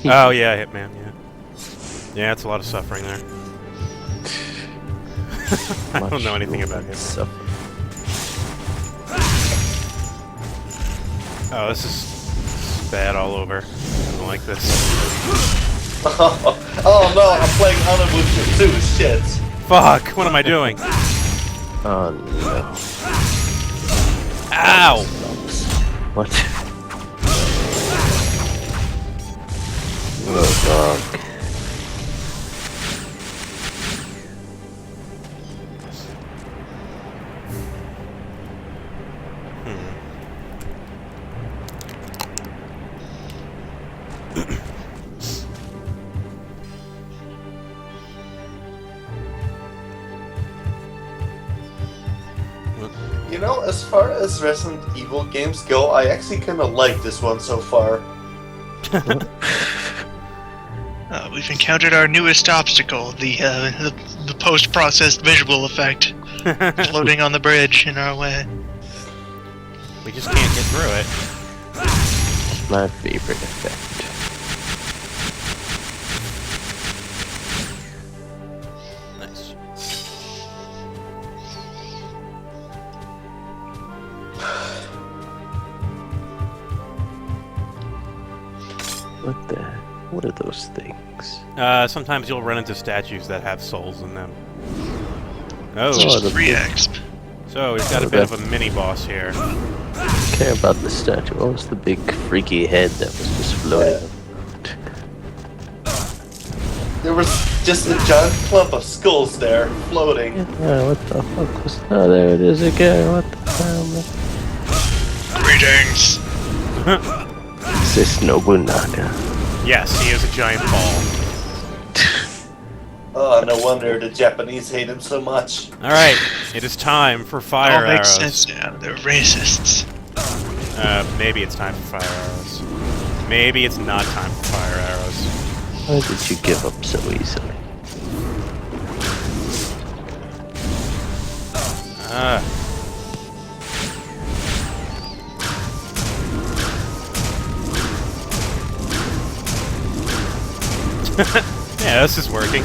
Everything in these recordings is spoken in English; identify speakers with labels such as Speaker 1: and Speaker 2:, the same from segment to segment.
Speaker 1: Oh yeah, Hitman. Yeah. Yeah, it's a lot of suffering there. I don't know anything about Hitman. Oh, this is bad all over. I don't like this.
Speaker 2: Oh no, I'm playing Onimusha too, shit.
Speaker 1: Fuck! What am I doing?
Speaker 3: Oh no.
Speaker 1: Ow!
Speaker 3: What? Oh dog.
Speaker 2: You know, as far as Resident Evil games go, I actually kind of like this one so far.
Speaker 4: We've encountered our newest obstacle, the post-processed visual effect, floating on the bridge in our way.
Speaker 1: We just can't get through it.
Speaker 3: My favorite effect.
Speaker 1: Nice.
Speaker 3: What are those things?
Speaker 1: Sometimes you'll run into statues that have souls in them. Oh,
Speaker 4: It's just
Speaker 3: the
Speaker 4: 3x.
Speaker 1: so we've got a bit of a mini-boss here.
Speaker 3: I care about the statue. What was the big freaky head that was just floating?
Speaker 2: There was just a giant clump of skulls there, floating.
Speaker 3: Yeah, what the fuck was... Oh, there it is again. What the hell, man?
Speaker 4: Greetings.
Speaker 3: Is this Nobunaga?
Speaker 1: Yes, he is a giant ball.
Speaker 2: Oh, no wonder the Japanese hate him so much.
Speaker 1: Alright, it is time for fire
Speaker 4: All makes
Speaker 1: arrows.
Speaker 4: sense now. They're racists.
Speaker 1: Maybe it's time for fire arrows. Maybe it's not time for fire arrows.
Speaker 3: Why did you give up so easily?
Speaker 1: Yeah, this is working.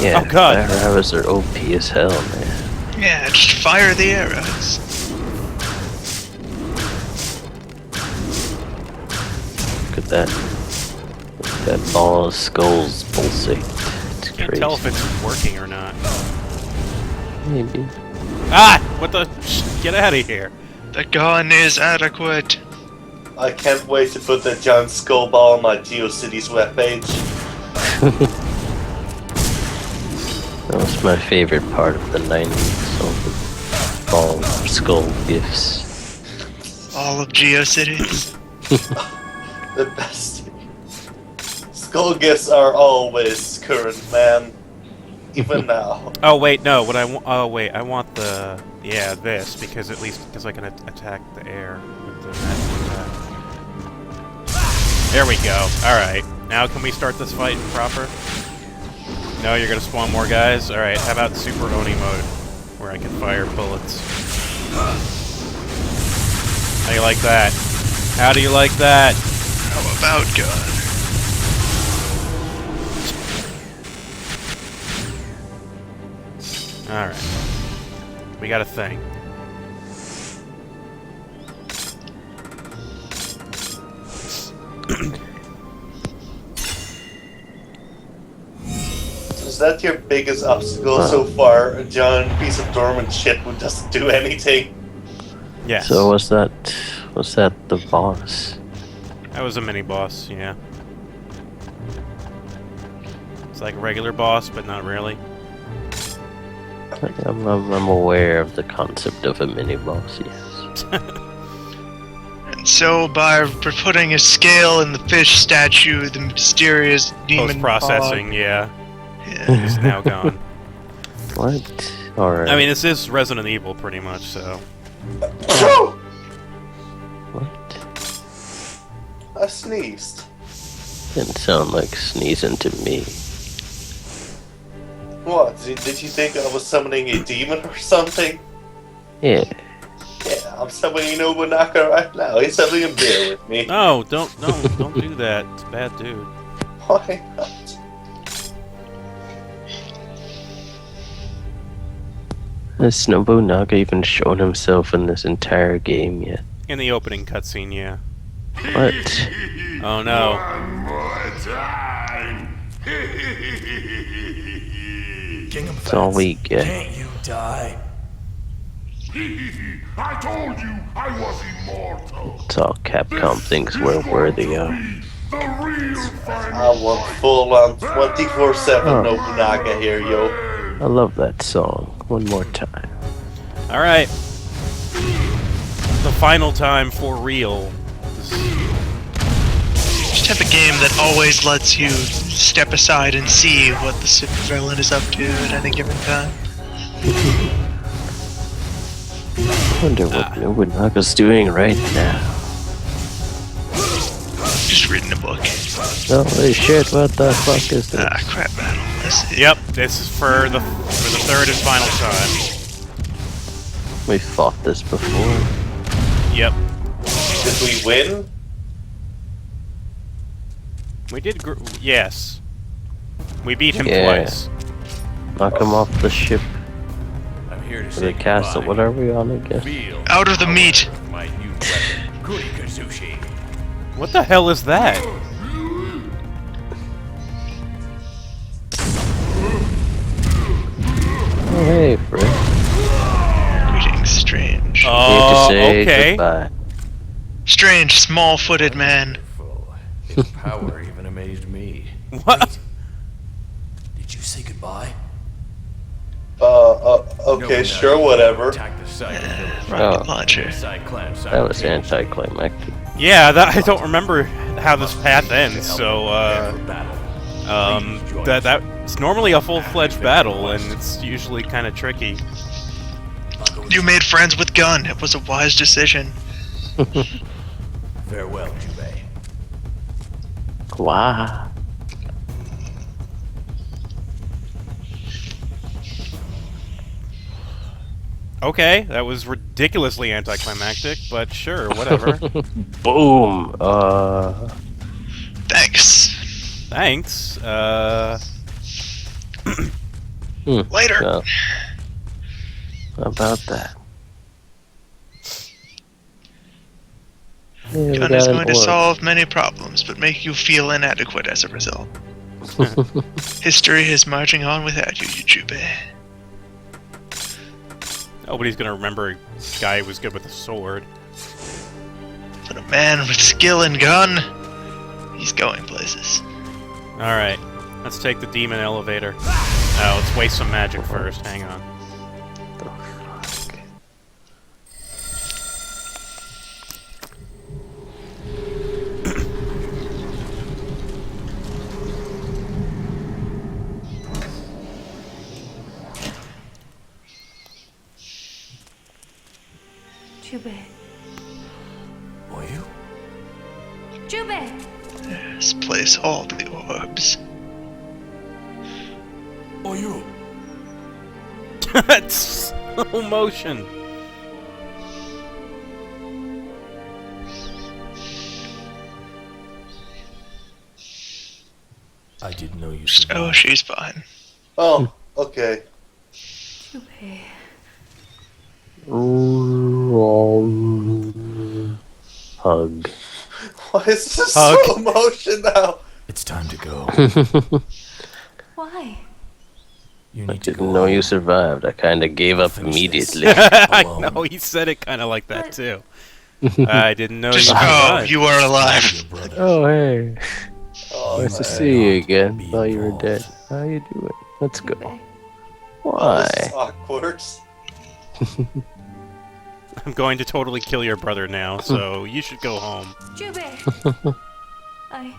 Speaker 3: Yeah,
Speaker 1: Oh, God.
Speaker 3: fire arrows are OP as hell, man.
Speaker 4: Yeah, just fire the arrows.
Speaker 3: Look at that. Look at that ball of skulls pulsate. It's
Speaker 1: Can't
Speaker 3: crazy.
Speaker 1: tell if it's working or not.
Speaker 3: Maybe.
Speaker 1: Ah! What the? Get out of here!
Speaker 4: The gun is adequate.
Speaker 2: I can't wait to put that giant skull ball on my GeoCities webpage.
Speaker 3: That was my favorite part of the 90s. All the ball skull gifts.
Speaker 4: All of GeoCities.
Speaker 2: The best. Skull gifts are always current, man. Even now.
Speaker 1: Oh wait, no. What I want? Oh wait, I want the this because at least because I can attack the air with the magic attack. There we go. All right. Now can we start this fight proper? No, you're gonna spawn more guys. All right. How about Super Oni mode, where I can fire bullets? How do you like that? How do you like that?
Speaker 4: How about gun?
Speaker 1: All right. We got a thing.
Speaker 2: Is that your biggest obstacle so far? A giant piece of dormant shit who doesn't do anything?
Speaker 1: Yes.
Speaker 3: So was that the boss?
Speaker 1: That was a mini boss. Yeah. It's like a regular boss, but not really.
Speaker 3: I'm aware of the concept of a mini boss, yes.
Speaker 4: And so, by putting a scale in the fish statue, the mysterious demon
Speaker 1: Post-processing, yeah.
Speaker 4: Yeah.
Speaker 1: It's now gone.
Speaker 3: What? Alright.
Speaker 1: I mean, this is Resident Evil, pretty much, so...
Speaker 3: What?
Speaker 2: I sneezed.
Speaker 3: Didn't sound like sneezing to me.
Speaker 2: What? Did you think I was summoning a demon or something?
Speaker 3: Yeah.
Speaker 2: Yeah, I'm summoning Noanaga right now. He's having a beer with me.
Speaker 1: No, don't do that. It's a bad dude.
Speaker 2: Why not?
Speaker 3: Has Nobunaga even shown himself in this entire game yet?
Speaker 1: In the opening cutscene, yeah.
Speaker 3: What?
Speaker 1: Oh no.
Speaker 5: One more time.
Speaker 6: King of
Speaker 3: That's all we get.
Speaker 6: Can't you die?
Speaker 5: I told you I was immortal.
Speaker 3: It's all Capcom thinks we're worthy of.
Speaker 5: The real fan.
Speaker 2: I want full-on 24/7
Speaker 3: Oh.
Speaker 2: Nobunaga here, yo.
Speaker 3: I love that song. One more time.
Speaker 1: Alright. The final time for real.
Speaker 4: Just have a game that always lets you step aside and see what the supervillain is up to at any given time.
Speaker 3: I wonder what Nobunaga's doing right now.
Speaker 4: Just reading a book.
Speaker 3: Holy shit, what the fuck is this?
Speaker 4: Ah, crap battle. This is
Speaker 1: Yep, this is for the third and final time.
Speaker 3: We fought this before.
Speaker 1: Yep.
Speaker 2: Did we win?
Speaker 1: We did yes. We beat him
Speaker 3: Yeah.
Speaker 1: twice.
Speaker 3: Knock him off the ship.
Speaker 6: I'm here to
Speaker 3: Or
Speaker 6: say
Speaker 3: the castle,
Speaker 6: goodbye.
Speaker 3: what are we on again?
Speaker 6: Feel
Speaker 4: out of the meat.
Speaker 6: my new weapon, Kurikazushi.
Speaker 1: What the hell is that?
Speaker 3: Oh, hey, Fred.
Speaker 4: Greetings, strange.
Speaker 3: Need to
Speaker 1: Oh,
Speaker 3: say
Speaker 1: okay.
Speaker 3: goodbye.
Speaker 4: Strange, small-footed man.
Speaker 6: Wonderful. Its power even amazed me.
Speaker 1: What?
Speaker 6: Did you say goodbye?
Speaker 2: Okay, sure, whatever.
Speaker 6: Attack the site of the village.
Speaker 4: Rocket
Speaker 3: Oh.
Speaker 4: launcher.
Speaker 6: Side clan
Speaker 3: That was
Speaker 6: simultaneously.
Speaker 3: anticlimactic.
Speaker 1: Yeah, I don't remember how this path ends, so,
Speaker 6: Prepare for battle.
Speaker 1: that's normally a full-fledged battle, and it's usually kind of tricky.
Speaker 4: You made friends with Gun. It was a wise decision.
Speaker 6: Farewell, Jubei.
Speaker 3: Wow.
Speaker 1: Okay, that was ridiculously anticlimactic, but sure, whatever.
Speaker 3: Boom.
Speaker 4: Thanks.
Speaker 1: Thanks.
Speaker 4: Later.
Speaker 3: Well, how about that? Yeah, we
Speaker 4: Gun
Speaker 3: got
Speaker 4: is
Speaker 3: an
Speaker 4: going to
Speaker 3: orb.
Speaker 4: solve many problems, but make you feel inadequate as a result. History is marching on without you, Yujube.
Speaker 1: Nobody's gonna remember a guy who was good with a sword.
Speaker 4: But a man with skill and gun, he's going places.
Speaker 1: Alright, let's take the demon elevator. Oh, let's waste some magic first, hang on.
Speaker 3: The fuck?
Speaker 7: Jube.
Speaker 6: Oyu?
Speaker 7: Jube!
Speaker 4: Yes, place all the orbs.
Speaker 6: Oyu?
Speaker 1: That's slow motion.
Speaker 6: I didn't know you
Speaker 4: Oh,
Speaker 6: survived.
Speaker 4: she's fine.
Speaker 2: Oh, okay.
Speaker 7: Jube.
Speaker 3: Hug.
Speaker 2: Why is this
Speaker 1: Hug.
Speaker 2: slow motion now?
Speaker 6: It's time to go.
Speaker 7: Why?
Speaker 6: You
Speaker 3: I
Speaker 6: need to
Speaker 3: didn't
Speaker 6: go
Speaker 3: know you
Speaker 6: home.
Speaker 3: survived. I kinda gave up
Speaker 6: Finish this.
Speaker 3: immediately.
Speaker 1: I
Speaker 6: Alone.
Speaker 1: know, he said it kind of like that
Speaker 7: But-
Speaker 1: too. I didn't know
Speaker 4: Just
Speaker 1: you
Speaker 4: oh,
Speaker 1: survived.
Speaker 4: you are alive.
Speaker 6: Your brother.
Speaker 3: Oh, hey.
Speaker 2: Oh,
Speaker 3: Nice to
Speaker 2: man.
Speaker 3: see you again.
Speaker 6: Be
Speaker 3: Thought you were
Speaker 6: involved.
Speaker 3: dead. How you doing? Let's go.
Speaker 7: Jube.
Speaker 2: Oh,
Speaker 3: Why?
Speaker 2: this is awkward.
Speaker 1: I'm going to totally kill your brother now, so you should go home.
Speaker 7: Jube! I...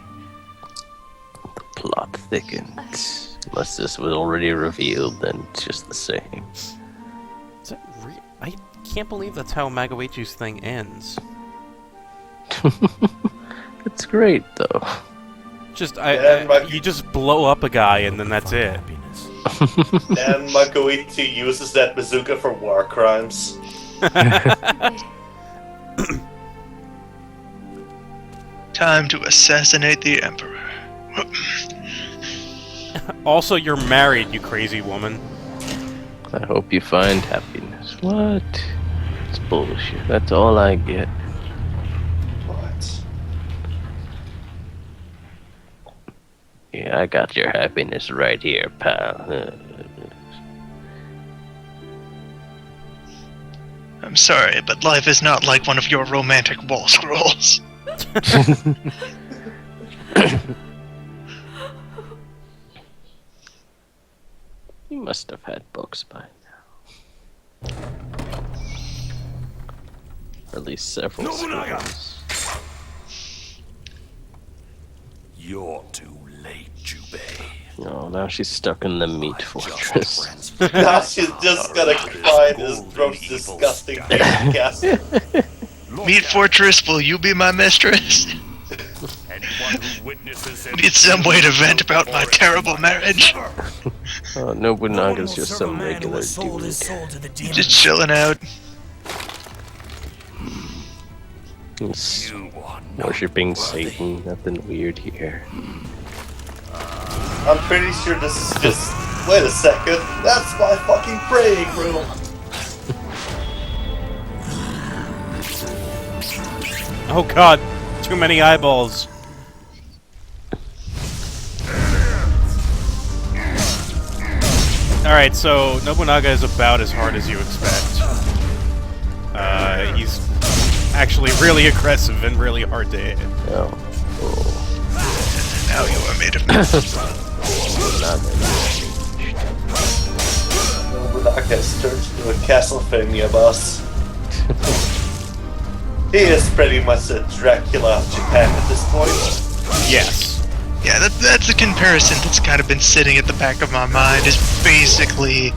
Speaker 3: Plot thickens. Unless this was already revealed, then it's just the same.
Speaker 1: Is that I can't believe that's how Magawachu's thing ends.
Speaker 3: It's great, though.
Speaker 1: Just,
Speaker 2: Yeah,
Speaker 1: you just blow up a guy and then that's
Speaker 6: Find
Speaker 1: it.
Speaker 6: happiness.
Speaker 2: And Makoichi uses that bazooka for war crimes.
Speaker 7: Jube.
Speaker 4: Time to assassinate the Emperor.
Speaker 1: Also, you're married, you crazy woman.
Speaker 3: I hope you find happiness. What? It's bullshit. That's all I get.
Speaker 2: What?
Speaker 3: Yeah, I got your happiness right here, pal.
Speaker 4: I'm sorry, but life is not like one of your romantic wall scrolls.
Speaker 3: You must have had books by now. Or at least several
Speaker 5: Noanaga!
Speaker 3: scrolls.
Speaker 5: You're too late, Jubei.
Speaker 3: Oh, now she's stuck in the meat fortress.
Speaker 2: Now she's just gonna cry this gross, disgusting castle.
Speaker 4: Meat Fortress, will you be my mistress? Need some way to vent about my terrible marriage.
Speaker 3: Oh, Nobunaga's just some regular dude.
Speaker 4: Just chilling out.
Speaker 3: He's worshipping Satan. Nothing weird here.
Speaker 2: I'm pretty sure this is just... Wait a second, that's my fucking praying room!
Speaker 1: Oh god, too many eyeballs. Alright, so Nobunaga is about as hard as you expect. He's actually really aggressive and really hard to hit.
Speaker 3: Oh.
Speaker 4: Now you are made of meat.
Speaker 2: Nobunaga has turned into a Castlevania boss. He is pretty much a Dracula of Japan at this point.
Speaker 1: Yes.
Speaker 4: Yeah, that's a comparison that's kind of been sitting at the back of my mind, is basically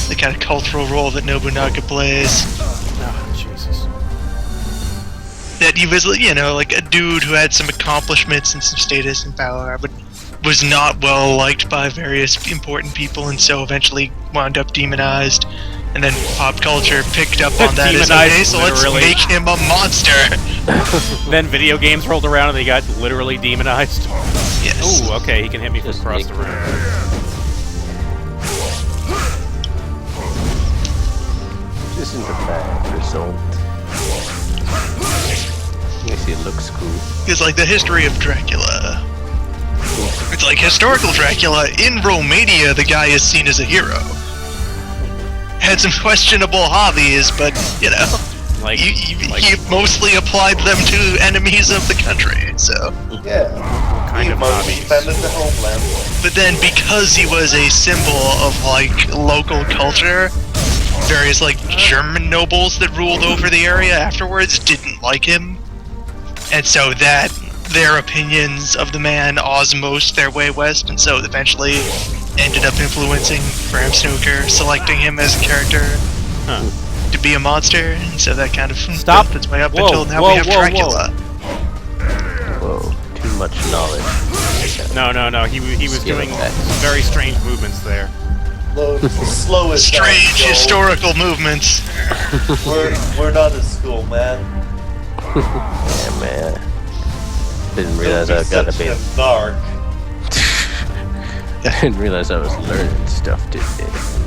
Speaker 4: the kind of cultural role that Nobunaga plays.
Speaker 1: Oh, Jesus.
Speaker 4: That he was, you know, like a dude who had some accomplishments and some status and power, but was not well liked by various important people, and so eventually wound up demonized. And then pop culture picked up on that as, okay, so let's make him a monster!
Speaker 1: Then video games rolled around and they got literally demonized.
Speaker 4: Yes.
Speaker 1: Ooh, okay, he can hit me from
Speaker 3: Just
Speaker 1: across the
Speaker 3: make
Speaker 1: room.
Speaker 3: This isn't a bad result. I guess he looks cool.
Speaker 4: It's like the history of Dracula. It's like historical Dracula. In Romania, the guy is seen as a hero. Had some questionable hobbies, but, you know,
Speaker 1: Like,
Speaker 4: he mostly applied them to enemies of the country, so.
Speaker 2: Yeah.
Speaker 1: kind
Speaker 2: He
Speaker 1: of
Speaker 2: mostly
Speaker 1: hobbies.
Speaker 2: defended the homeland.
Speaker 4: But then, because he was a symbol of, like, local culture, various, like, German nobles that ruled over the area afterwards didn't like him. And so that, their opinions of the man osmosed their way west, and so eventually ended up influencing Bram Stoker, selecting him as a character to be a monster, and so that kind of built its way up until now we have Dracula.
Speaker 3: Whoa, too much knowledge.
Speaker 1: No, he was doing
Speaker 3: that.
Speaker 1: some very strange movements there.
Speaker 2: Slow as
Speaker 4: Strange historical movements.
Speaker 2: We're not in school, man.
Speaker 3: Yeah, man. Didn't realize
Speaker 2: Don't
Speaker 3: I
Speaker 2: be
Speaker 3: gotta
Speaker 2: such
Speaker 3: be.
Speaker 2: a narc.
Speaker 3: I didn't realize I was learning stuff today.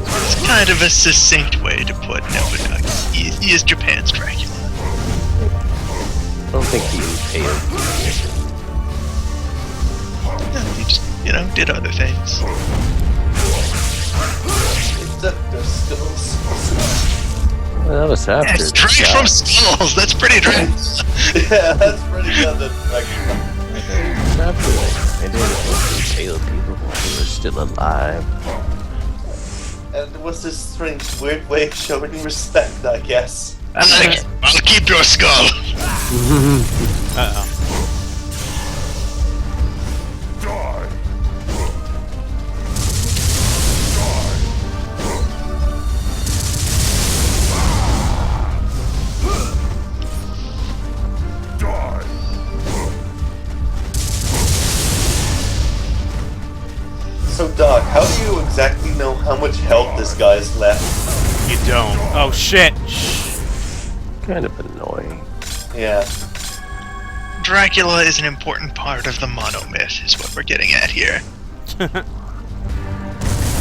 Speaker 4: It's kind of a succinct way to put Nobunaga. He is Japan's Dracula.
Speaker 3: I don't think he impaled.
Speaker 4: No, he just, you know, did other things.
Speaker 2: Their skills.
Speaker 3: Well, that was after.
Speaker 4: Yeah, straight from skulls. That's pretty Dracula.
Speaker 2: Yeah, that's pretty good. Like,
Speaker 3: After I didn't impale people who were still alive.
Speaker 2: and it was this strange, weird way of showing respect, I guess.
Speaker 4: I like it. I'll keep your skull.
Speaker 1: Uh-oh.
Speaker 5: Die! Die!
Speaker 2: So, Doc, how do you exactly know how much health this guy's left?
Speaker 1: You don't. Oh, shit!
Speaker 3: Kind of annoying.
Speaker 2: Yeah.
Speaker 4: Dracula is an important part of the monomyth, is what we're getting at here.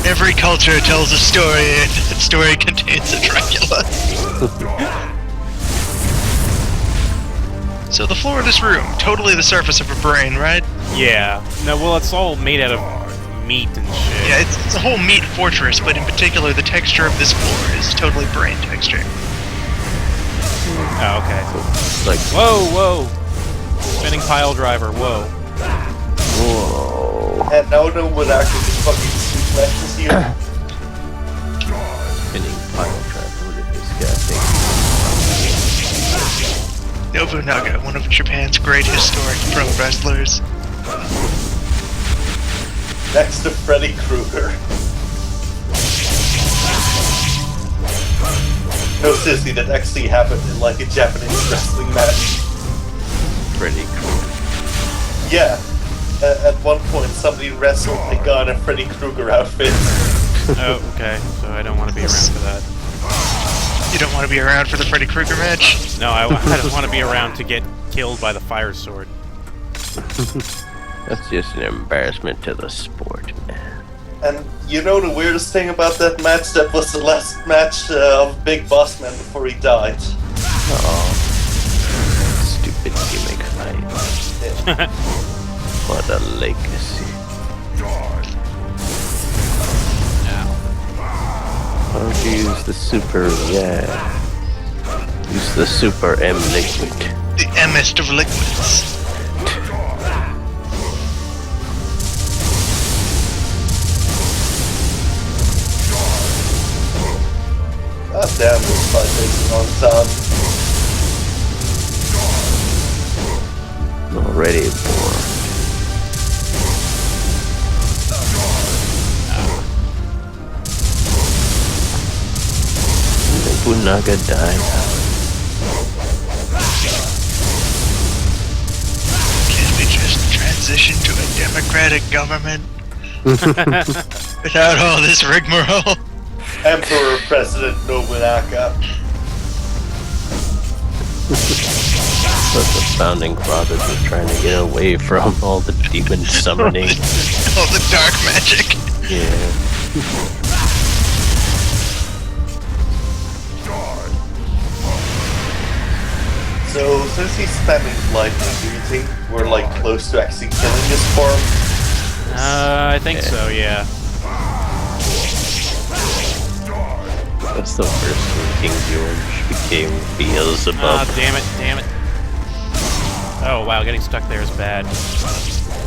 Speaker 4: Every culture tells a story, and that story contains a Dracula. So the floor of this room, totally the surface of a brain, right?
Speaker 1: Yeah. No, well, it's all made out of meat and shit.
Speaker 4: Yeah, it's a whole meat fortress, but in particular, the texture of this floor is totally brain texture.
Speaker 1: Oh, okay.
Speaker 3: It's like,
Speaker 1: Whoa! Spinning pile driver, whoa.
Speaker 3: whoa.
Speaker 2: And Nono would actually just fucking suplexes you.
Speaker 3: Spinning pile driver. Look at this guy thing.
Speaker 4: Nobunaga, one of Japan's great historic pro wrestlers.
Speaker 2: Next to Freddy Krueger. No, seriously, that actually happened in like a Japanese wrestling match.
Speaker 3: Pretty cool.
Speaker 2: Yeah. At one point, somebody wrestled a guy in a Freddy Krueger outfit.
Speaker 1: Oh, okay. So I don't want to be around for that.
Speaker 4: You don't want to be around for the Freddy Krueger match?
Speaker 1: No, I don't want to be around to get killed by the fire sword.
Speaker 3: That's just an embarrassment to the sport, man.
Speaker 2: And you know the weirdest thing about that match? That was the last match of Big Boss Man before he died.
Speaker 3: Oh, stupid gimmick fight. What a legacy. Why don't you use the super, use the super M liquid.
Speaker 4: The Mist of liquids.
Speaker 2: God damn, this fight takes a long time.
Speaker 3: Already bored. Nobunaga died out.
Speaker 4: Can't we just transition to a democratic government? Without all this rigmarole?
Speaker 2: Emperor President Nobunaga.
Speaker 3: But the founding fathers were trying to get away from all the demon summoning.
Speaker 4: All the dark magic.
Speaker 3: Yeah.
Speaker 2: So, since he's spamming lightning, do you think we're like close to actually killing this form?
Speaker 1: I think so, yeah.
Speaker 3: That's the first when King George became Beelzebub.
Speaker 1: Oh, damn it. Oh, wow, getting stuck there is bad.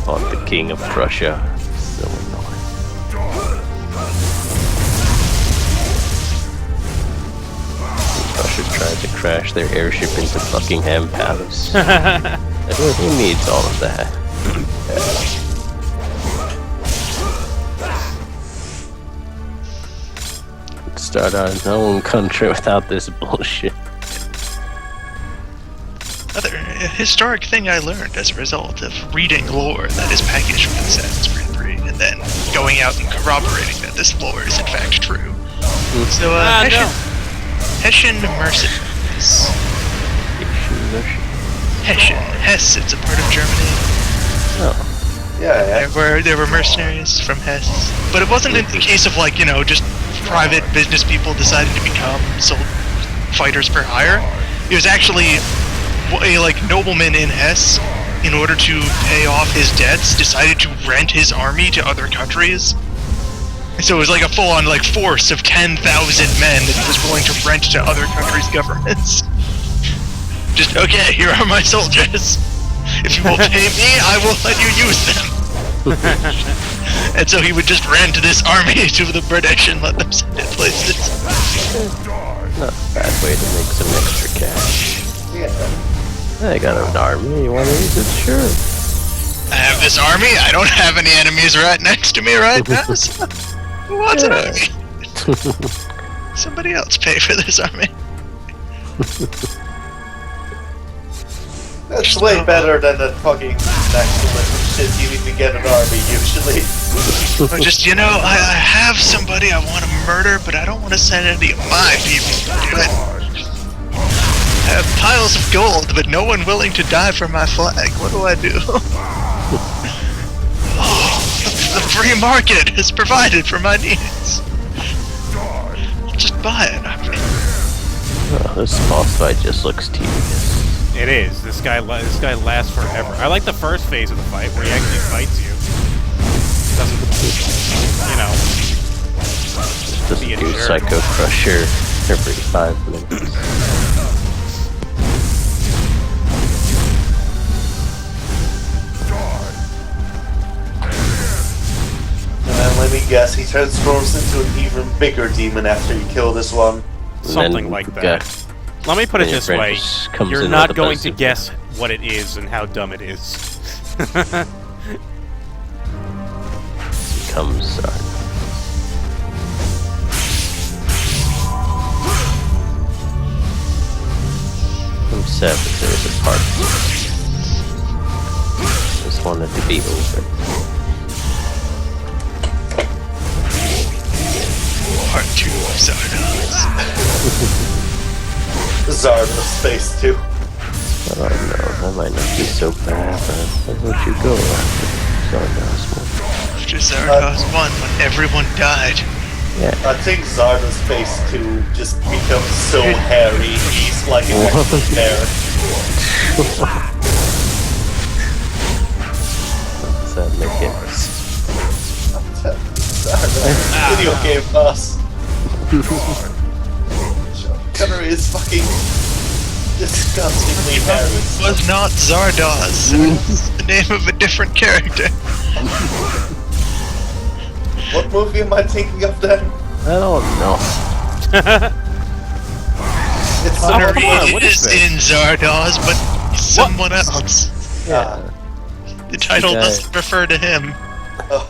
Speaker 3: Fought the King of Prussia. So annoying. Prussia tried to crash their airship into Buckingham Palace. Who needs all of that? Start our own country without this bullshit.
Speaker 4: Another historic thing I learned as a result of reading lore that is packaged with Assassin's Creed 3 and then going out and corroborating that this lore is in fact true. So, Hessian mercenaries. Hesse, it's a part of Germany.
Speaker 3: Oh.
Speaker 2: Yeah.
Speaker 4: There were mercenaries from Hesse. But it wasn't in the case of like, just private business people deciding to become fighters for hire. It was actually a nobleman in Hesse, in order to pay off his debts, decided to rent his army to other countries. So it was like a full-on force of 10,000 men that he was willing to rent to other countries' governments. Just, okay, here are my soldiers. If you will pay me, I will let you use them. And so he would just rent this army to the British and let them send it places.
Speaker 3: Not a bad way to make some extra cash.
Speaker 2: Yeah.
Speaker 3: I got an army, you wanna use it? Sure.
Speaker 4: I have this army, I don't have any enemies right next to me right now, so who wants an army? Somebody else pay for this army.
Speaker 2: That's way better than that fucking nationalism shit you need to get an army, usually.
Speaker 4: Or just, I have somebody I want to murder, but I don't want to send any of my people to do it. I have piles of gold, but no one willing to die for my flag. What do I do? The free market has provided for my needs. I'll just buy it.
Speaker 3: Oh, this boss fight just looks tedious.
Speaker 1: It is. This guy lasts forever. I like the first phase of the fight where he actually fights you. Doesn't, you know,
Speaker 3: Just
Speaker 1: be a
Speaker 3: do
Speaker 1: jerk.
Speaker 3: Psycho Crusher every 5 minutes.
Speaker 2: Let me guess, he transforms into an even bigger demon after you kill this one.
Speaker 1: Something like that. Let me put it
Speaker 3: then your
Speaker 1: this
Speaker 3: friend
Speaker 1: way.
Speaker 3: just comes
Speaker 1: You're
Speaker 3: in
Speaker 1: not
Speaker 3: with a
Speaker 1: going to
Speaker 3: bazooka.
Speaker 1: guess what it is and how dumb it is.
Speaker 3: Comes I'm sad that there's a part just wanted to be over.
Speaker 4: Part 2 of Zardoz.
Speaker 2: Zardoz Space 2.
Speaker 3: Oh no, that might not be so bad, man. Where would you go after Zardoz one?
Speaker 4: After Zardoz 1, when everyone died.
Speaker 3: Yeah.
Speaker 2: I think Zardoz Space 2 just becomes so hairy, he's like an extra bear.
Speaker 3: Does that make it?
Speaker 2: Zardoz. Video game boss. Connor is fucking disgustingly hairy.
Speaker 4: It was not Zardoz. It's the name of a different character.
Speaker 2: What movie am I thinking of then?
Speaker 3: I don't know.
Speaker 2: It's
Speaker 1: Connor
Speaker 2: someone
Speaker 1: on, what is
Speaker 4: is
Speaker 1: this?
Speaker 4: in Zardoz, but someone else.
Speaker 2: Ah,
Speaker 4: The title
Speaker 3: guy.
Speaker 4: doesn't refer to him.
Speaker 2: oh,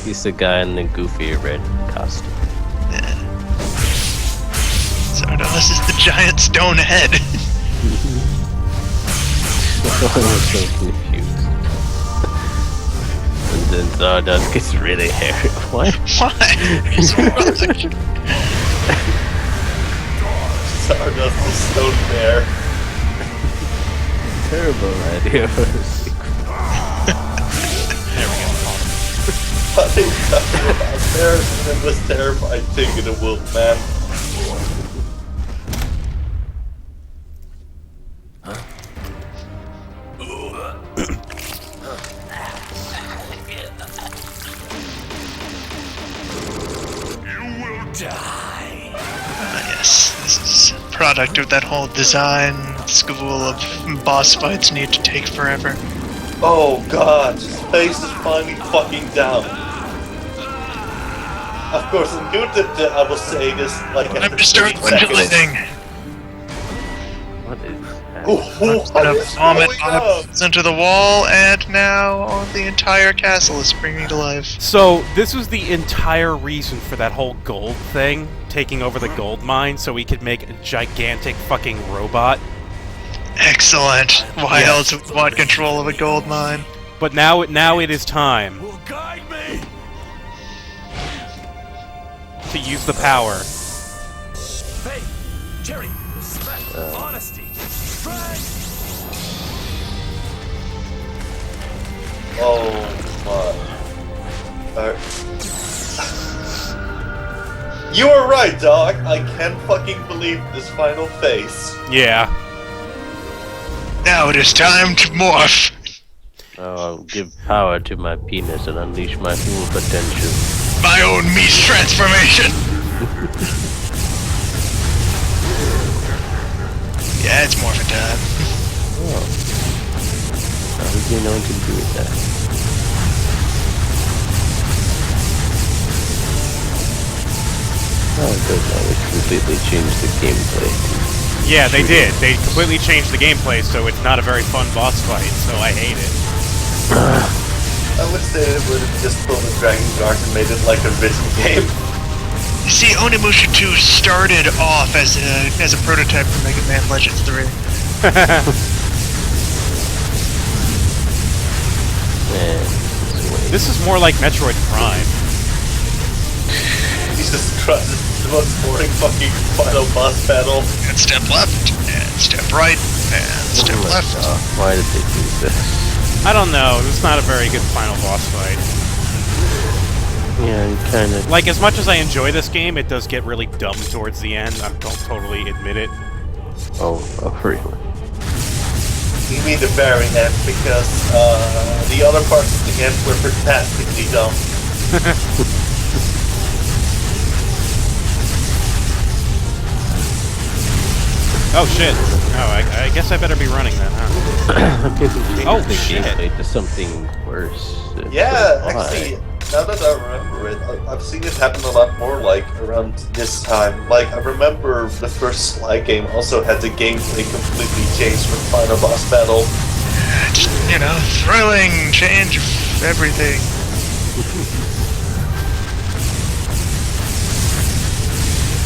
Speaker 3: He's the guy in the goofy red costume.
Speaker 4: Zardoz is the giant stone head.
Speaker 3: I was so confused. And then Zardoz gets really hairy. What?
Speaker 4: Why? He's a rock.
Speaker 2: Zardoz the stone bear.
Speaker 3: Terrible idea.
Speaker 2: I think talking about bears and was terrified thinking of wolf, man.
Speaker 4: Yes, this is a product of that whole design school of boss fights need to take forever.
Speaker 2: Oh god, space is finally fucking down. Of course, I'm good that I will say this like
Speaker 4: I'm
Speaker 2: after
Speaker 4: to start
Speaker 2: 30 seconds.
Speaker 4: undulating.
Speaker 3: What is that?
Speaker 2: Oh, what is
Speaker 4: Vomit
Speaker 2: going on?
Speaker 4: into the wall, and now the entire castle is springing to life.
Speaker 1: So, this was the entire reason for that whole gold thing, taking over the gold mine so we could make a gigantic fucking robot.
Speaker 4: Excellent. Why
Speaker 1: Yes.
Speaker 4: else would we want control of a gold mine?
Speaker 1: But now it is time
Speaker 5: Will guide me.
Speaker 1: to use the power.
Speaker 5: Faith, charity, respect, honesty, strength.
Speaker 2: Oh my. You were right, dog. I can't fucking believe this final phase.
Speaker 1: Yeah.
Speaker 4: Now it is time to morph.
Speaker 3: I'll give power to my penis and unleash my full potential.
Speaker 4: My own meat transformation. Yeah, it's morphin' time.
Speaker 3: Oh. How did you know to do that? Oh, good. Now we completely changed the gameplay.
Speaker 1: Yeah, they did. They completely changed the gameplay, so it's not a very fun boss fight, so I hate it.
Speaker 2: I wish they would have just pulled the Dragon Guard and made it like a rhythm game.
Speaker 4: You see, Onimusha 2 started off as a prototype for Mega Man Legends 3.
Speaker 1: This is more like Metroid Prime.
Speaker 2: Jesus Christ, this is the most boring fucking final boss battle.
Speaker 4: And step left. and step right, and step left.
Speaker 3: Why did they do this?
Speaker 1: I don't know. It's not a very good final boss fight.
Speaker 3: Yeah, you kind of.
Speaker 1: Like, as much as I enjoy this game, it does get really dumb towards the end. I don't totally admit it.
Speaker 3: Oh, really?
Speaker 2: You mean the very end, because the other parts of the end were fantastically dumb.
Speaker 1: Oh shit. Oh, I guess I better be running then, huh?
Speaker 3: Okay, so change
Speaker 1: Oh,
Speaker 3: the
Speaker 1: shit.
Speaker 3: gameplay to something worse.
Speaker 2: Yeah,
Speaker 3: Why?
Speaker 2: actually, now that I remember it, I've seen it happen a lot more, like, around this time. Like, I remember the first Sly game also had the gameplay completely changed for final boss battle.
Speaker 4: Just, you know, thrilling, change of everything.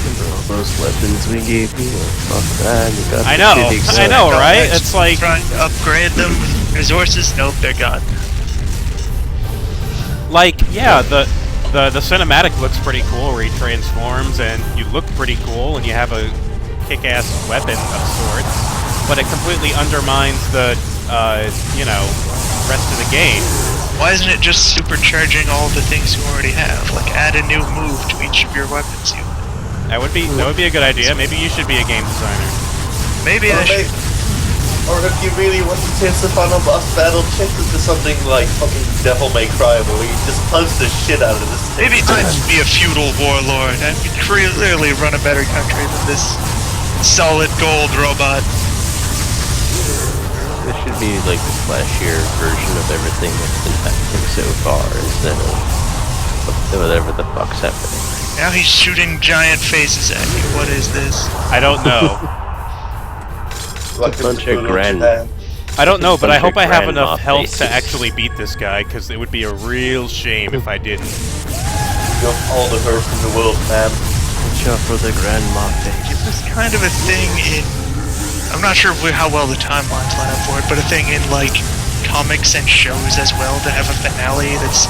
Speaker 3: Remember all those weapons we gave you? Fuck that, you got
Speaker 1: I
Speaker 3: the
Speaker 1: know,
Speaker 3: shitty
Speaker 1: I know,
Speaker 3: gun.
Speaker 1: right? It's like,
Speaker 4: Trying to upgrade them. Resources? Nope, they're gone.
Speaker 1: yeah, the cinematic looks pretty cool where he transforms and you look pretty cool and you have a kick-ass weapon of sorts, but it completely undermines the, you know, rest of the game.
Speaker 4: Why isn't it just supercharging all the things you already have? Like, add a new move to each of your weapons.
Speaker 1: That would be a good idea. Maybe you should be a game designer.
Speaker 4: Maybe I should.
Speaker 2: Or if you really want to change the final boss battle, change it to something like fucking Devil May Cry, where you just punch the shit out of this thing.
Speaker 4: Maybe I'd be a feudal warlord. I could clearly run a better country than this solid gold robot.
Speaker 3: This should be like the flashier version of everything that's been happening so far, instead of whatever the fuck's happening.
Speaker 4: Now he's shooting giant faces at you. What is this?
Speaker 1: I don't know.
Speaker 2: Like
Speaker 3: a bunch of grand-
Speaker 1: I don't know, but I hope I have
Speaker 3: grandma
Speaker 1: enough health
Speaker 3: faces.
Speaker 1: to actually beat this guy, because it would be a real shame if I didn't.
Speaker 2: You have all the hurt in the world, man.
Speaker 3: Watch out for the grandma face.
Speaker 4: It was kind of a thing in... I'm not sure how well the timelines line up for it, but a thing in, like, comics and shows as well, to have a finale that's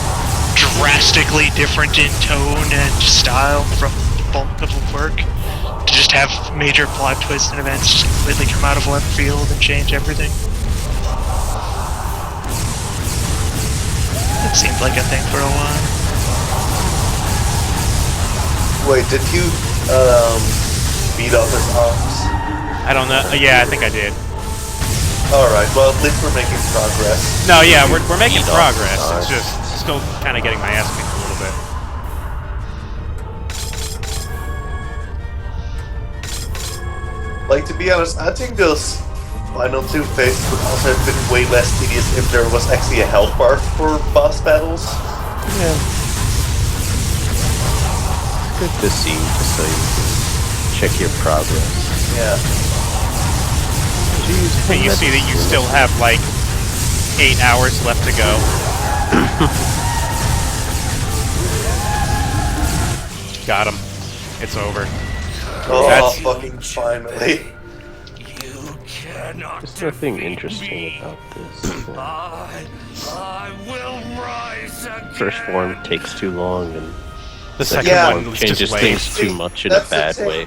Speaker 4: drastically different in tone and style from the bulk of the work. To just have major plot twists and events just completely come out of left field and change everything. It seemed like a thing for a while.
Speaker 2: Wait, did you beat off his arms?
Speaker 1: I don't know. Yeah, I think I did.
Speaker 2: Alright, well at least we're making progress.
Speaker 1: No, yeah, we're making
Speaker 3: Eat off the
Speaker 1: progress.
Speaker 3: stars.
Speaker 1: It's just still kind of getting my ass kicked a little bit.
Speaker 2: Like, to be honest, I think those final two phases would also have been way less tedious if there was actually a health bar for boss battles.
Speaker 3: Yeah. It's good to see, just so you can check your progress.
Speaker 2: Yeah.
Speaker 1: And you see that you still have like 8 hours left to go. Got him. It's over.
Speaker 2: Oh,
Speaker 1: That's-
Speaker 2: fucking finally.
Speaker 5: You cannot
Speaker 3: There's nothing
Speaker 5: defeat
Speaker 3: interesting
Speaker 5: me.
Speaker 3: about this.
Speaker 5: I will rise again.
Speaker 3: First form takes too long, and
Speaker 1: The second
Speaker 2: Yeah.
Speaker 1: one was
Speaker 3: changes
Speaker 1: just lame.
Speaker 3: things too much in a
Speaker 2: That's the
Speaker 3: bad
Speaker 2: thing.
Speaker 3: way.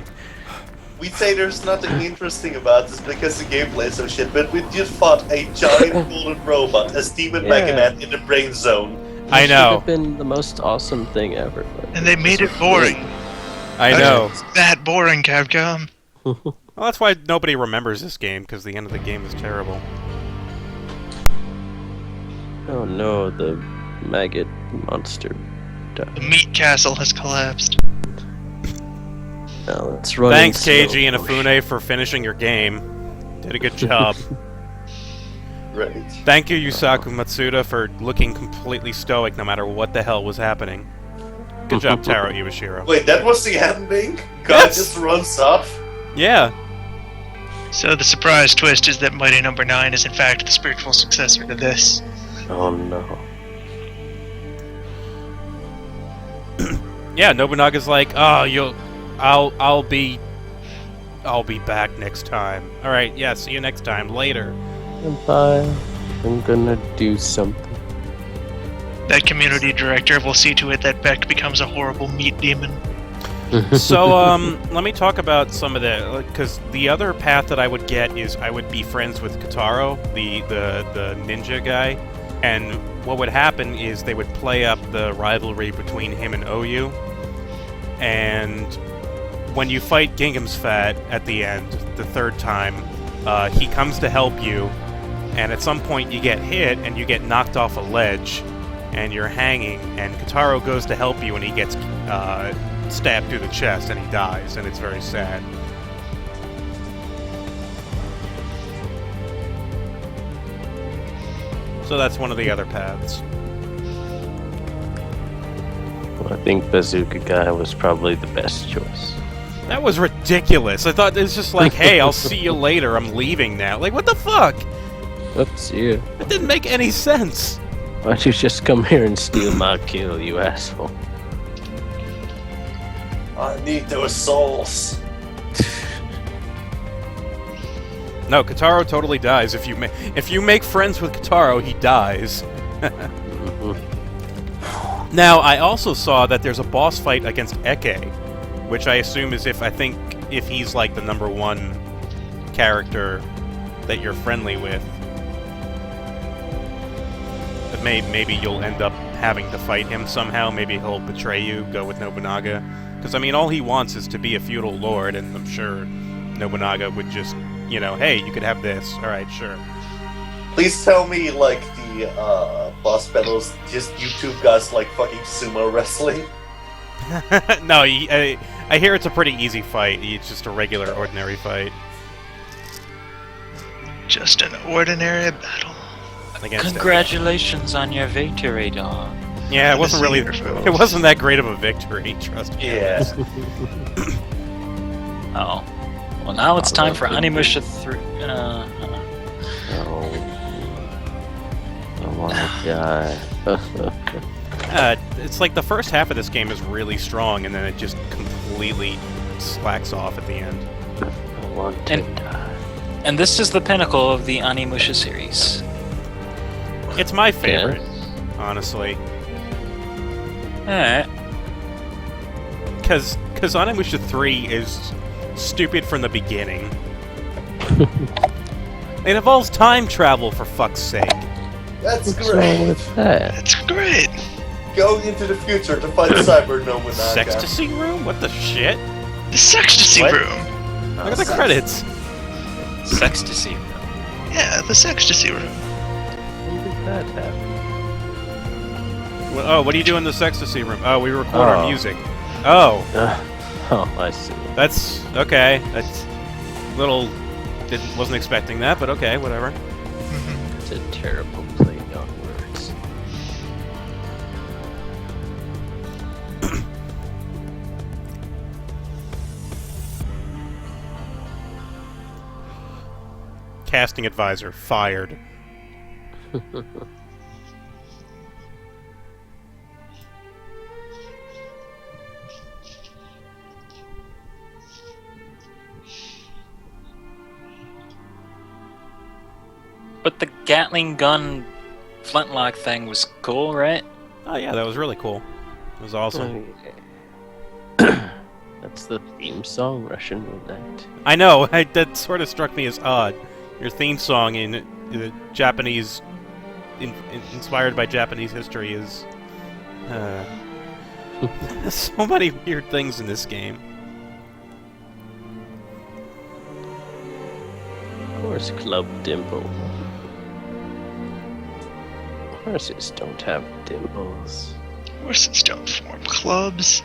Speaker 2: We'd say there's nothing interesting about this because the gameplay is so shit, but we just fought a giant golden robot as Demon
Speaker 3: Yeah.
Speaker 2: Mega Man in the brain zone.
Speaker 1: I
Speaker 3: It should
Speaker 1: know.
Speaker 3: have been the most awesome thing ever. But
Speaker 4: And they made it boring.
Speaker 1: I know.
Speaker 4: It's that boring, Capcom.
Speaker 1: Well, that's why nobody remembers this game, because the end of the game is terrible.
Speaker 3: Oh no, the maggot monster
Speaker 4: The
Speaker 3: died.
Speaker 4: meat castle has collapsed.
Speaker 3: Now let's run.
Speaker 1: Thanks,
Speaker 3: in
Speaker 1: KG and
Speaker 3: slow
Speaker 1: Afune, for finishing your game. Did a good job.
Speaker 2: Right.
Speaker 1: Thank you, Yusaku Matsuda, for looking completely stoic no matter what the hell was happening. Good job, Taro Iwashiro.
Speaker 2: Wait, that was the ending? God
Speaker 1: Yes.
Speaker 2: just runs off?
Speaker 1: Yeah.
Speaker 4: So the surprise twist is that Mighty Number 9 is in fact the spiritual successor to this.
Speaker 3: Oh no.
Speaker 1: Yeah, Nobunaga's like, oh, I'll be back next time. Alright, yeah, see you next time, later.
Speaker 3: Bye. I'm gonna do something.
Speaker 4: That community director will see to it that Beck becomes a horrible meat demon.
Speaker 1: So, let me talk about some of the... Because the other path that I would get is I would be friends with Kataro, the ninja guy, and what would happen is they would play up the rivalry between him and Oyu, and when you fight Gingham's Fat at the end, the third time, he comes to help you, and at some point you get hit and you get knocked off a ledge, and you're hanging, and Kataro goes to help you and he gets stabbed through the chest and he dies, and it's very sad. So that's one of the other paths.
Speaker 3: Well, I think Bazooka Guy was probably the best choice.
Speaker 1: That was ridiculous. I thought it was just like, hey, I'll see you later, I'm leaving now. Like, what the fuck?
Speaker 3: Oops, you.
Speaker 1: That didn't make any sense.
Speaker 3: Why don't you just come here and steal my kill, you asshole?
Speaker 2: I need those souls.
Speaker 1: No, Kataro totally dies. If you make friends with Kataro, he dies. Now, I also saw that there's a boss fight against Eke, which I assume is if he's like the #1 character that you're friendly with, that maybe you'll end up having to fight him somehow. Maybe he'll betray you, go with Nobunaga. Because, I mean, all he wants is to be a feudal lord, and I'm sure Nobunaga would just, you know, hey, you could have this. Alright, sure.
Speaker 2: Please tell me, like, the boss battles, just YouTube guys, like, fucking sumo wrestling.
Speaker 1: No, I hear it's a pretty easy fight. It's just a regular, ordinary fight.
Speaker 4: Just an ordinary battle.
Speaker 1: Against
Speaker 8: Congratulations on your victory, dog.
Speaker 1: Yeah, it wasn't really.
Speaker 4: This year, folks.
Speaker 1: It wasn't that great of a victory. Trust me.
Speaker 2: Yeah.
Speaker 8: Oh. Well, now it's time for Onimusha 3.
Speaker 3: Oh. I wanna die.
Speaker 1: It's like the first half of this game is really strong, and then it just completely slacks off at the end.
Speaker 3: I want to die.
Speaker 8: And this is the pinnacle of the Onimusha series.
Speaker 1: It's my favorite, honestly.
Speaker 8: Alright.
Speaker 1: Because Onimusha 3 is stupid from the beginning. It involves time travel, for fuck's sake.
Speaker 2: That's
Speaker 3: What's wrong
Speaker 2: great.
Speaker 3: with that?
Speaker 4: That's great.
Speaker 2: Going into the future to fight Cyber Nobunaga.
Speaker 1: Sextasy room? What the shit?
Speaker 4: The Sextasy
Speaker 3: What?
Speaker 4: Room.
Speaker 1: Look at the credits.
Speaker 8: Sextasy.
Speaker 4: Yeah, the Sextasy Room.
Speaker 3: When did that happen?
Speaker 1: Oh, what do you do in the Sextasy room? Oh, we record our
Speaker 3: Oh.
Speaker 1: music. Oh,
Speaker 3: Oh, I see.
Speaker 1: that's okay. That's a little. Wasn't expecting that, but okay, whatever.
Speaker 3: It's a terrible play on words.
Speaker 1: Casting advisor fired.
Speaker 8: But the Gatling gun flintlock thing was cool, right?
Speaker 1: Oh yeah, that was really cool. It was awesome.
Speaker 3: That's the theme song, Russian Roulette.
Speaker 1: I know. That sort of struck me as odd. Your theme song in Japanese, inspired by Japanese history, is so many weird things in this game.
Speaker 3: Of course, Club Dimple. Horses don't have dimples.
Speaker 4: Horses don't form clubs.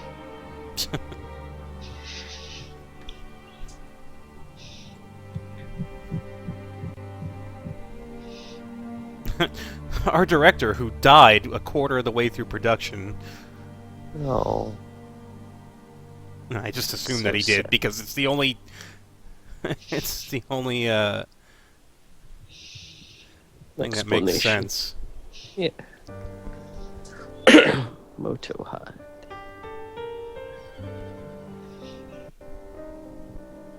Speaker 1: Our director, who died a quarter of the way through production.
Speaker 3: No.
Speaker 1: I just assumed
Speaker 3: So
Speaker 1: that he did
Speaker 3: sad.
Speaker 1: because it's the only. It's the only thing that makes
Speaker 3: Explanation.
Speaker 1: sense.
Speaker 3: Yeah. Moto High.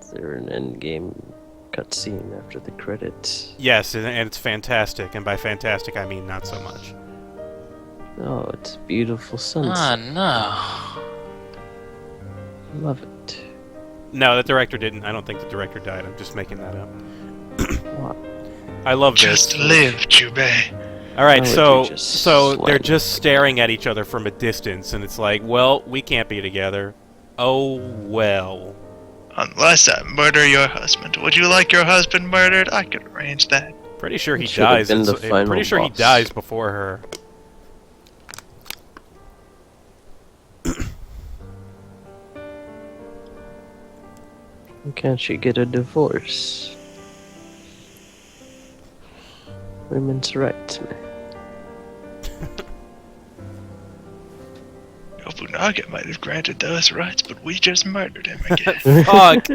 Speaker 3: Is there an endgame cutscene after the credits?
Speaker 1: Yes, and it's fantastic, and by fantastic I mean not so much.
Speaker 3: Oh, it's beautiful sunset.
Speaker 8: Oh no.
Speaker 3: Love it.
Speaker 1: No, the director didn't. I don't think the director died. I'm just making that up.
Speaker 3: What?
Speaker 1: I love
Speaker 4: Just
Speaker 1: this.
Speaker 4: live, Jubei.
Speaker 1: All right,
Speaker 3: Why would
Speaker 1: so
Speaker 3: you just
Speaker 1: they're
Speaker 3: slam
Speaker 1: just staring at each other from a distance, and it's like, well, we can't be together. Oh well.
Speaker 4: Unless I murder your husband. Would you like your husband murdered? I could arrange that.
Speaker 1: Pretty sure he
Speaker 3: It should have
Speaker 1: dies.
Speaker 3: been the
Speaker 1: Pretty
Speaker 3: final
Speaker 1: sure he
Speaker 3: boss.
Speaker 1: dies before her.
Speaker 3: Why can't she get a divorce? Women's rights, man.
Speaker 4: Nobunaga might have granted those rights, but we just murdered him again.
Speaker 1: Fuck.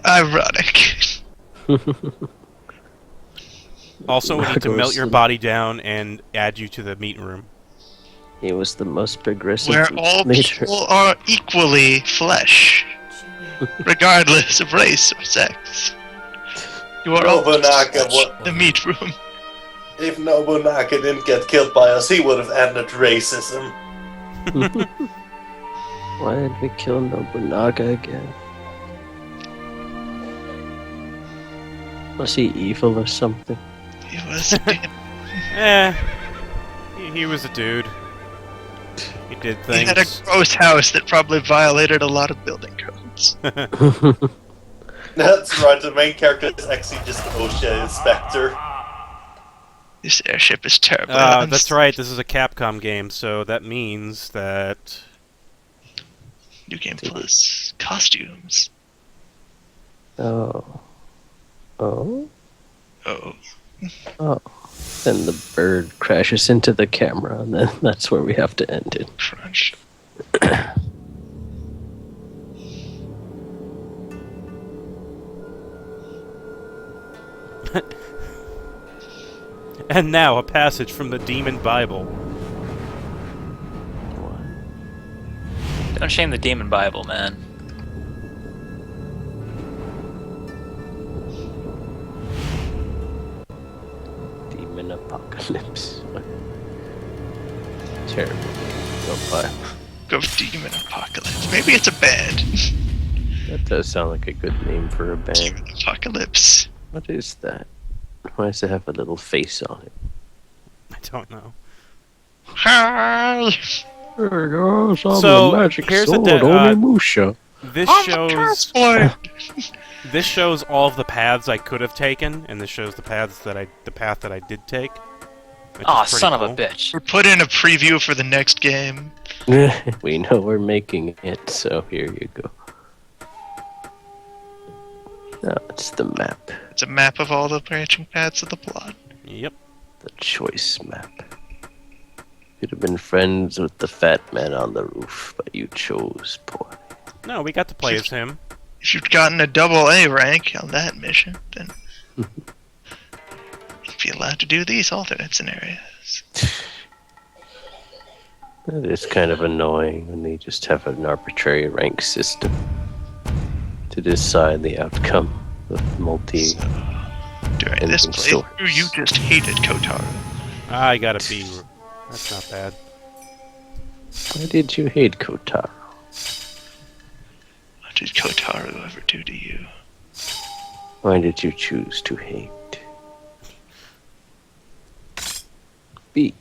Speaker 4: Ironic.
Speaker 1: Also, we need to
Speaker 3: Marcos
Speaker 1: melt your
Speaker 3: and-
Speaker 1: body down and add you to the meat room.
Speaker 3: He was the most progressive
Speaker 4: Where all
Speaker 3: leader.
Speaker 4: people are equally flesh, regardless of race or sex. You are all
Speaker 2: Nobunaga,
Speaker 4: flesh
Speaker 2: what?
Speaker 4: in the meat room.
Speaker 2: If Nobunaga didn't get killed by us, he would have ended racism.
Speaker 3: Why did we kill Nobunaga again? Was he evil or something?
Speaker 4: He was.
Speaker 1: He was a dude. He did
Speaker 4: He
Speaker 1: things.
Speaker 4: had a gross house that probably violated a lot of building codes.
Speaker 2: That's right, the main character is actually just OSHA inspector.
Speaker 4: This airship is terrible.
Speaker 1: That's right. This is a Capcom game, so that means that
Speaker 4: New Game Plus. Costumes.
Speaker 3: Oh. Oh?
Speaker 4: Oh.
Speaker 3: Oh. Then the bird crashes into the camera, and then that's where we have to end it.
Speaker 4: Crunch.
Speaker 1: And now a passage from the Demon Bible.
Speaker 8: Don't shame the Demon Bible, man.
Speaker 3: Demon Apocalypse. Terrible. Go Bible.
Speaker 4: Go Demon Apocalypse. Maybe it's a band.
Speaker 3: That does sound like a good name for a band.
Speaker 4: Demon Apocalypse.
Speaker 3: What is that? Why does it have a little face on it?
Speaker 1: I don't know.
Speaker 4: Hi.
Speaker 3: There goes on
Speaker 1: So,
Speaker 3: the magic
Speaker 1: here's the
Speaker 3: sword,
Speaker 1: de-
Speaker 3: Onimusha.
Speaker 1: This
Speaker 4: I'm the
Speaker 1: shows
Speaker 4: transport.
Speaker 1: this shows all of the paths I could have taken, and this shows the path that I did take. which
Speaker 8: Aw,
Speaker 1: is pretty
Speaker 8: son of a
Speaker 1: cool.
Speaker 8: bitch.
Speaker 4: We're put in a preview for the next game.
Speaker 3: We know we're making it, so here you go. Now it's the map.
Speaker 4: It's a map of all the branching paths of the plot.
Speaker 1: Yep.
Speaker 3: The choice map. Could have been friends with the fat man on the roof, but you chose poor.
Speaker 1: No, we got to play as him.
Speaker 4: If you'd gotten a double A rank on that mission, then you'd be allowed to do these alternate scenarios.
Speaker 3: That is kind of annoying when they just have an arbitrary rank system to decide the outcome of multi.
Speaker 4: During this
Speaker 3: Ending
Speaker 4: playthrough, you just hated Kotaro.
Speaker 1: I got a B. That's not bad.
Speaker 3: Why did you hate Kotaro?
Speaker 4: What did Kotaro ever do to you?
Speaker 3: Why did you choose to hate? B.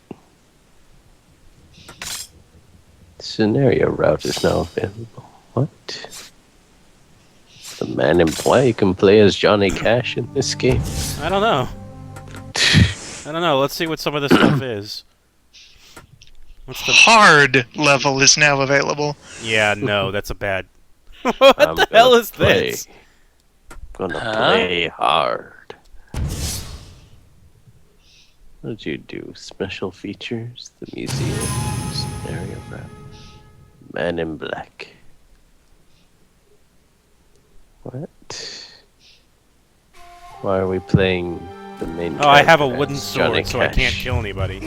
Speaker 3: Scenario route is now available. What? The man in play can play as Johnny Cash in this game.
Speaker 1: I don't know. I don't know. Let's see what some of this stuff is. What's the?
Speaker 4: Hard level is now available.
Speaker 1: Yeah, no, that's a bad. What
Speaker 3: I'm
Speaker 1: the
Speaker 3: gonna
Speaker 1: hell is
Speaker 3: play.
Speaker 1: this?
Speaker 3: Gonna
Speaker 8: Huh?
Speaker 3: play hard. What did you do? Special features? The museum? Scenario route? Man in Black. What? Why are we playing the main
Speaker 1: Oh, I have a
Speaker 3: character
Speaker 1: wooden
Speaker 3: as Johnny
Speaker 1: sword, so I
Speaker 3: Cash?
Speaker 1: can't kill anybody.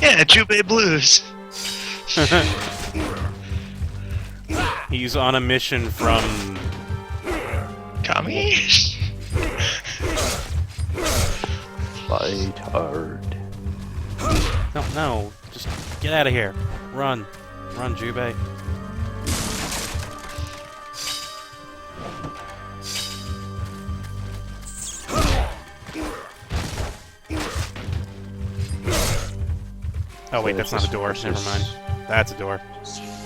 Speaker 4: Yeah, Jubei Blues.
Speaker 1: He's on a mission from.
Speaker 4: Kami?
Speaker 3: Fight hard.
Speaker 1: No, just get out of here. Run, Jubei. Oh wait, that's not a door. Never mind. That's a door.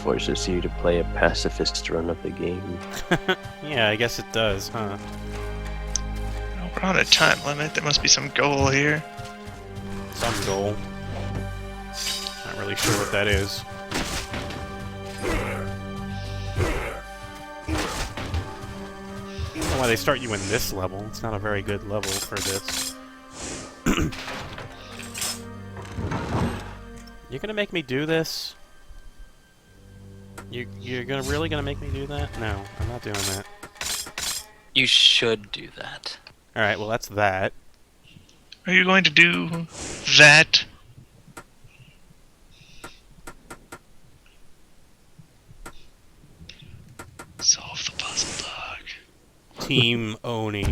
Speaker 3: Forces you to play a pacifist run of the game.
Speaker 1: Yeah, I guess it does, huh?
Speaker 4: Oh, we're on a time limit. There must be some goal here.
Speaker 1: Some goal. Not really sure what that is. I don't know why they start you in this level. It's not a very good level for this. You're gonna make me do this? You're really gonna make me do that? No, I'm not doing that.
Speaker 8: You should do that.
Speaker 1: Alright, well that's that.
Speaker 4: Are you going to do that? Solve the puzzle, dog.
Speaker 1: Team Oni.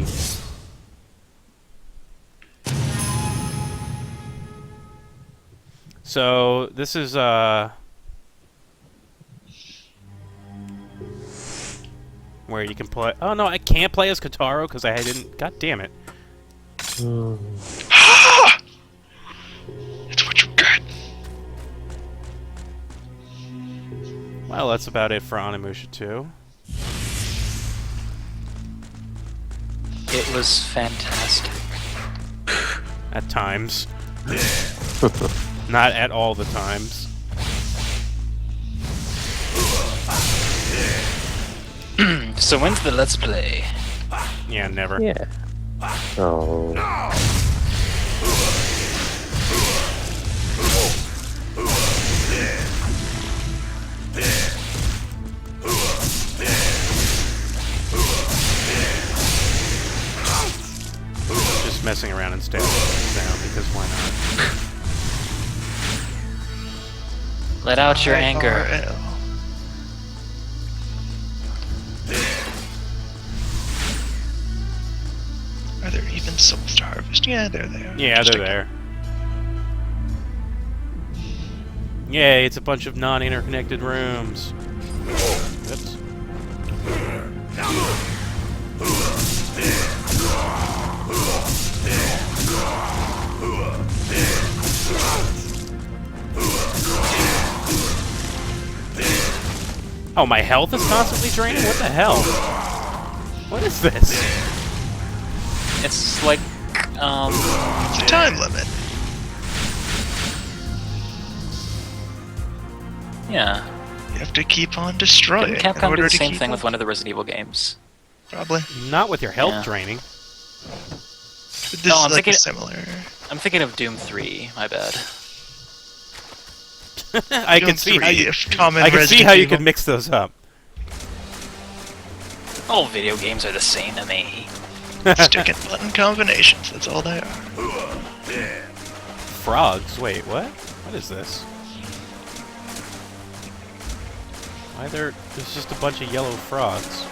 Speaker 1: So, this is, where you can play... Oh, no, I can't play as Kotaro because I didn't... God damn it.
Speaker 4: That's what you get.
Speaker 1: Well, that's about it for Onimusha 2.
Speaker 8: It was fantastic.
Speaker 1: At times. Not at all the times.
Speaker 8: So when's the Let's Play?
Speaker 1: Yeah, never.
Speaker 3: Yeah. Oh.
Speaker 1: Just messing around and stabbing things down, because why not?
Speaker 8: Let out your anger.
Speaker 4: IRL. Are there even souls to harvest? Yeah, they're there.
Speaker 1: Yeah,
Speaker 4: Just
Speaker 1: they're there. Yay, it's a bunch of non-interconnected rooms. Oops. Oh, my health is constantly draining? What the hell? What is this?
Speaker 8: It's like,
Speaker 4: It's a time limit.
Speaker 8: yeah.
Speaker 4: You have to keep on destroying
Speaker 8: Didn't
Speaker 4: in
Speaker 8: Capcom do
Speaker 4: order
Speaker 8: the
Speaker 4: to
Speaker 8: same
Speaker 4: keep
Speaker 8: thing
Speaker 4: up.
Speaker 8: with one of the Resident Evil games?
Speaker 4: Probably.
Speaker 1: Not with your health
Speaker 8: Yeah.
Speaker 1: draining.
Speaker 4: But this
Speaker 8: No,
Speaker 4: is
Speaker 8: I'm
Speaker 4: like
Speaker 8: thinking-
Speaker 4: a similar.
Speaker 8: I'm thinking of Doom 3, my bad.
Speaker 1: I can
Speaker 4: Doom
Speaker 1: see how
Speaker 4: 3,
Speaker 1: you.
Speaker 4: if common
Speaker 1: I can see
Speaker 4: Resident
Speaker 1: how you
Speaker 4: Evil.
Speaker 1: could mix those up.
Speaker 8: All video games are the same to me.
Speaker 4: Stick and button combinations. That's all they are.
Speaker 1: Frogs? Wait, what? What is this? Why there's just a bunch of yellow frogs?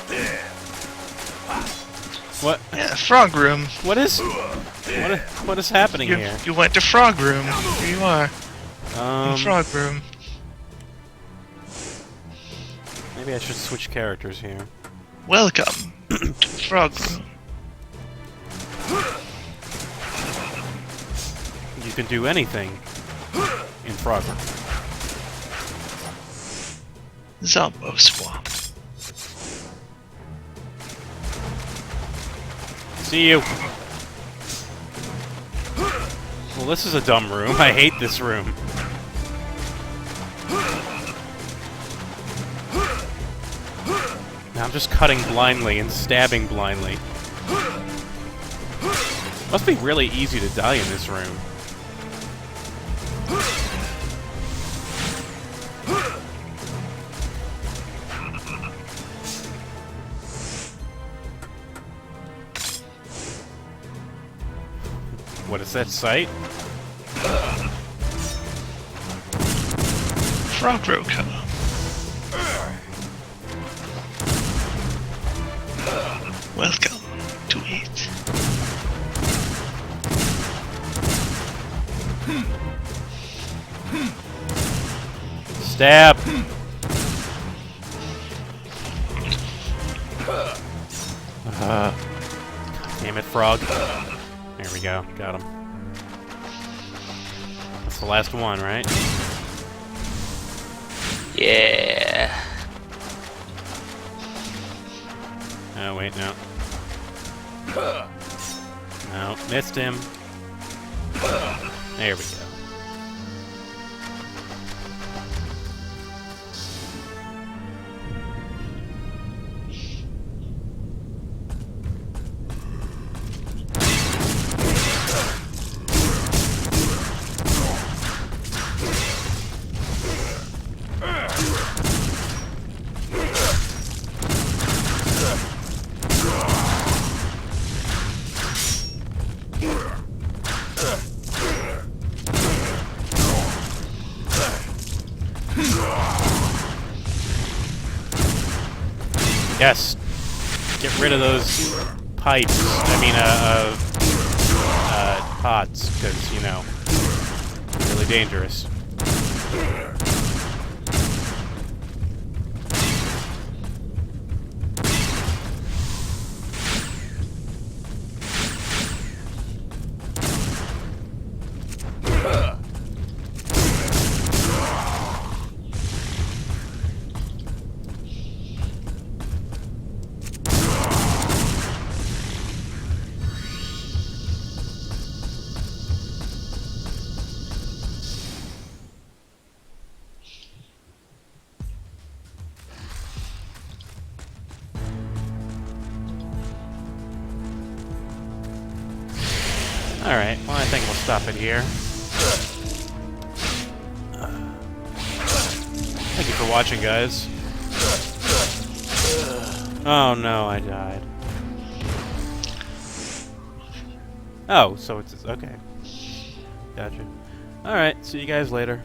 Speaker 1: What?
Speaker 4: Yeah, frog room.
Speaker 1: What is happening
Speaker 4: You,
Speaker 1: here?
Speaker 4: you went to frog room. Here you are. In frog room.
Speaker 1: Maybe I should switch characters here.
Speaker 4: Welcome to frog room.
Speaker 1: You can do anything in Frogger.
Speaker 4: Zombo swamp.
Speaker 1: See you. Well, this is a dumb room. I hate this room. Now I'm just cutting blindly and stabbing blindly. Must be really easy to die in this room. What is that sight?
Speaker 4: Frog Roka. Welcome to it.
Speaker 1: Stab! Damn it, frog. There we go. Got him. That's the last one, right?
Speaker 8: Yeah.
Speaker 1: Oh, wait, no. No, missed him. There we go. Yes. Get rid of those pipes. I mean, pots, because, you know, really dangerous. Alright, well, I think we'll stop it here. Thank you for watching, guys. Oh no, I died. Oh, so it's... okay. Gotcha. Alright, see you guys later.